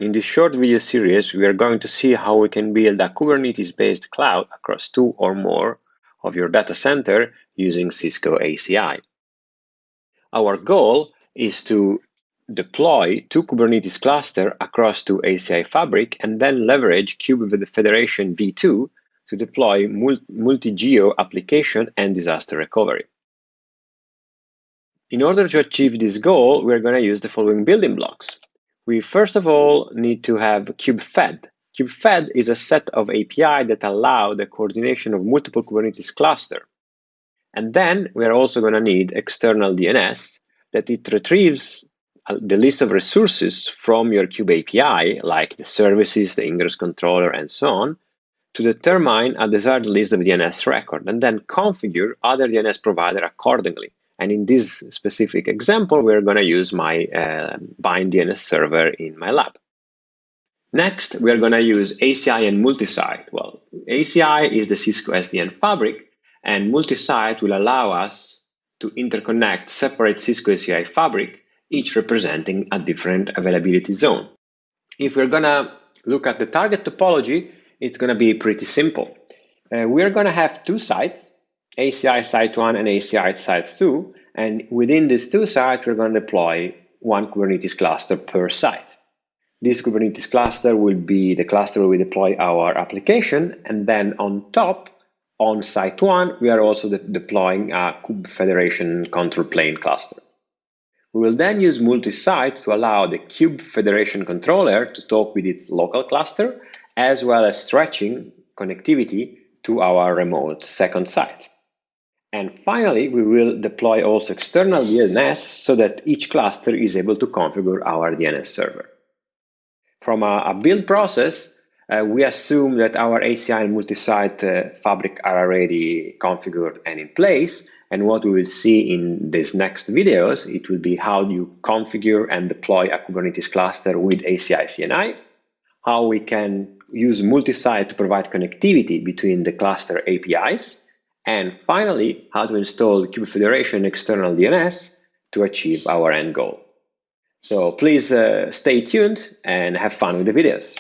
In this short video series, we are going to see how we can build a Kubernetes-based cloud across 2 or more of your data center using Cisco ACI. Our goal is to deploy 2 Kubernetes clusters across 2 ACI fabric and then leverage KubeFed v2 to deploy multi-geo application and disaster recovery. In order to achieve this goal, we're going to use the following building blocks. We first of all need to have KubeFed. KubeFed is a set of API that allow the coordination of multiple Kubernetes clusters. And then we are also going to need external-DNS that it retrieves the list of resources from your Kube API, like the services, the ingress controller, and so on, to determine a desired list of DNS record and then configure other DNS provider accordingly. And in this specific example, we're going to use my bind DNS server in my lab. Next, we are going to use ACI and MultiSite. Well, ACI is the Cisco SDN fabric, and MultiSite will allow us to interconnect separate Cisco ACI fabric, each representing a different availability zone. If we're going to look at the target topology, it's going to be pretty simple. We're going to have 2 sites, ACI Site 1 and ACI Site 2, and within these 2 sites, we're going to deploy 1 Kubernetes cluster per site. This Kubernetes cluster will be the cluster where we deploy our application, and then on top, on Site 1, we are also deploying a Kube Federation control plane cluster. We will then use multi-site to allow the Kube Federation controller to talk with its local cluster, as well as stretching connectivity to our remote second site. And finally, we will deploy also external DNS so that each cluster is able to configure our DNS server. From a build process, we assume that our ACI and multi-site fabric are already configured and in place. And what we will see in these next videos, it will be how you configure and deploy a Kubernetes cluster with ACI CNI, how we can use multi-site to provide connectivity between the cluster APIs, and finally, how to install Kube Federation external DNS to achieve our end goal. So please stay tuned and have fun with the videos.